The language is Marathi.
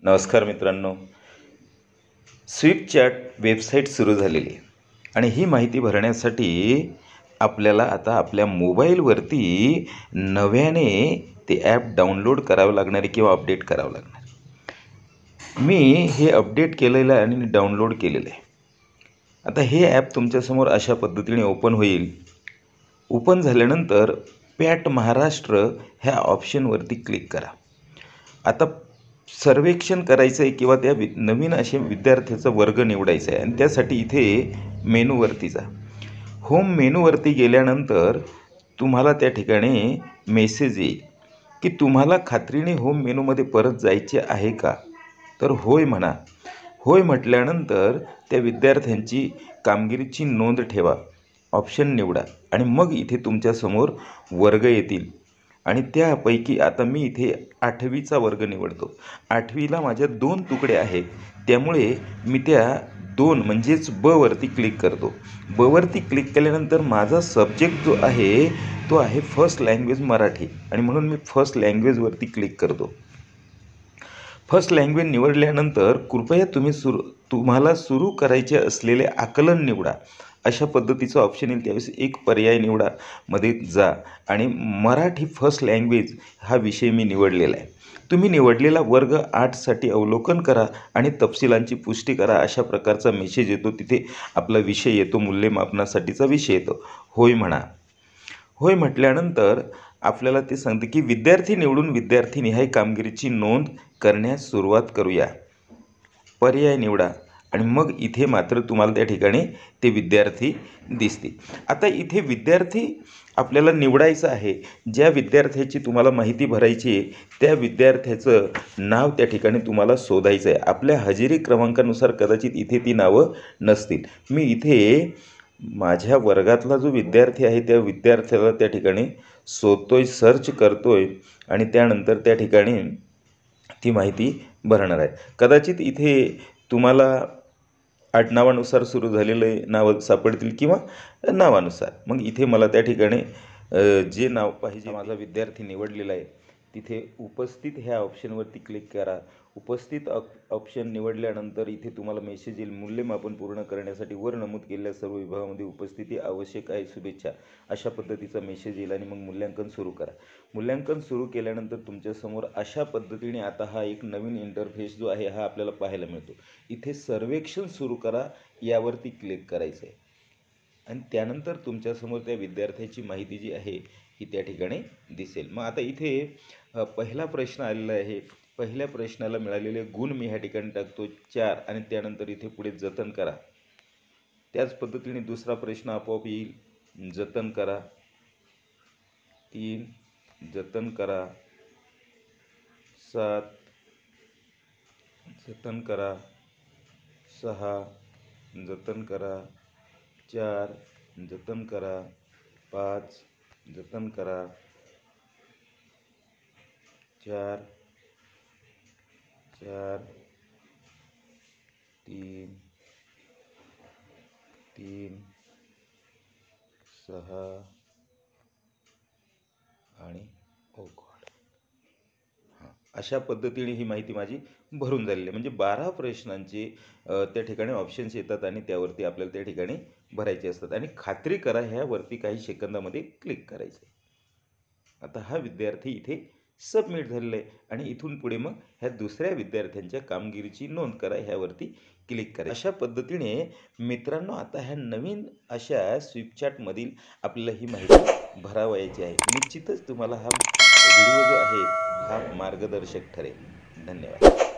नमस्कार मित्रांनो, स्विफ्टचॅट वेबसाईट सुरू झालेली आहे आणि ही माहिती भरण्यासाठी आपल्याला आता आपल्या मोबाईलवरती नव्याने ते ॲप डाउनलोड करावं लागणार आहे किंवा अपडेट करावं लागणार आहे। मी हे अपडेट केलेलं आहे आणि डाउनलोड केलेलं आहे। आता हे ॲप तुमच्यासमोर अशा पद्धतीने ओपन होईल। ओपन झाल्यानंतर पॅट महाराष्ट्र ह्या ऑप्शनवरती क्लिक करा। आता सर्वेक्षण करायचं आहे किंवा त्या नवीन अशा विद्यार्थ्याचा वर्ग निवडायचा आहे आणि त्यासाठी इथे मेनूवरती जा। होम मेनूवरती गेल्यानंतर तुम्हाला त्या ठिकाणी मेसेज येईल की तुम्हाला खात्रीने होम मेनूमध्ये परत जायचे आहे का, तर होय म्हणा। होय म्हटल्यानंतर त्या विद्यार्थ्यांची कामगिरीची नोंद ठेवा, ऑप्शन निवडा आणि मग इथे तुमच्यासमोर वर्ग येतील आणि त्यापैकी आता मी इथे 8वीचा वर्ग निवडतो। 8वीला माझ्या 2 तुकडे आहेत, त्यामुळे मी त्या 2 म्हणजेच ब वरती क्लिक करतो। ब वरती क्लिक केल्यानंतर माझा सब्जेक्ट जो आहे तो आहे फर्स्ट लँग्वेज मराठी आणि म्हणून मी फर्स्ट लँग्वेजवरती क्लिक करतो। फर्स्ट लँग्वेज निवडल्यानंतर कृपया तुम्हाला सुरू करायचे असलेले आकलन निवडा, अशा पद्धतीचं ऑप्शन येईल। त्यावेळेस एक पर्याय निवडा, मध्ये जा आणि मराठी फर्स्ट लँग्वेज हा विषय मी निवडलेला आहे। तुम्ही निवडलेला वर्ग 8साठी अवलोकन करा आणि तपशिलांची पुष्टी करा, अशा प्रकारचा मेसेज येतो। तिथे आपला विषय येतो, मूल्यमापनासाठीचा विषय येतो। होय म्हणा। होय म्हटल्यानंतर आपल्याला ते सांगते की विद्यार्थी निवडून विद्यार्थीनिहाय कामगिरीची नोंद करण्यास सुरुवात करूया, पर्याय निवडा आणि मग इथे मात्र तुम्हाला त्या ठिकाणी ते विद्यार्थी दिसतील। आता इथे विद्यार्थी आपल्याला निवडायचं आहे। ज्या विद्यार्थ्याची तुम्हाला माहिती भरायची आहे त्या विद्यार्थ्याचं नाव त्या ठिकाणी तुम्हाला शोधायचं आहे। आपल्या हजेरी क्रमांकानुसार कदाचित इथे ती नावं नसतील। मी इथे माझ्या वर्गातला जो विद्यार्थी आहे त्या विद्यार्थ्याला त्या ठिकाणी शोधतोय, सर्च करतोय आणि त्यानंतर त्या ठिकाणी ती माहिती भरणार आहे। कदाचित इथे तुम्हाला आडनावानुसार सुरू झालेले नावं सापडतील किंवा नावानुसार। मग इथे मला त्या ठिकाणी जे नाव पाहिजे, माझा विद्यार्थी निवडलेला आहे, तिथे उपस्थित ह्या ऑप्शनवरती क्लिक करा। उपस्थित ऑप्शन निवडल्यानंतर इथे तुम्हाला मेसेज येईल, मूल्यमापन पूर्ण करण्यासाठी वर नमूद केलेल्या सर्व विभागामध्ये उपस्थिती आवश्यक आहे, शुभेच्छा, अशा पद्धतीचा मेसेज येईल आणि मग मूल्यांकन सुरू करा। मूल्यांकन सुरू केल्यानंतर तुमच्यासमोर अशा पद्धतीने आता हा एक नवीन इंटरफेस जो आहे हा आपल्याला पाहायला मिळतो। इथे सर्वेक्षण सुरू करा यावरती क्लिक करायचं आहे आणि त्यानंतर तुमच्यासमोर त्या विद्यार्थ्याची माहिती जी आहे ही त्या ठिकाणी दिसेल। मग आता इथे पहिला प्रश्न आलेला आहे। पहिल्या प्रश्नाला मिळालेले गुण मी ह्या ठिकाणी टाकतो 4 आणि त्यानंतर इथे पुढे जतन करा। त्याच पद्धतीने दुसरा प्रश्न आपोआप येईल, जतन करा। 3 जतन करा, 7 जतन करा, 6 जतन करा, 4 जतन करा, 5 जतन करा, 4 4 3 3 6 आणि अशा पद्धतीने ही माहिती माझी भरून झालेली आहे। म्हणजे 12 प्रश्नांचे त्या ठिकाणी ऑप्शन्स येतात आणि त्यावरती आपल्याला त्या ठिकाणी भरायचे असतात आणि खात्री करा ह्यावरती काही सेकंदामध्ये क्लिक करायचं आहे। आता हा विद्यार्थी इथे सबमिट झालेला आहे आणि इथून पुढे मग ह्या दुसऱ्या विद्यार्थ्यांच्या कामगिरीची नोंद करा ह्यावरती क्लिक करा। अशा पद्धतीने मित्रांनो आता ह्या नवीन अशा स्विफ्टचॅटमधील आपल्याला ही माहिती भरावयाची आहे। निश्चितच तुम्हाला हा व्हिडिओ जो आहे हा मार्गदर्शक ठरेल। धन्यवाद।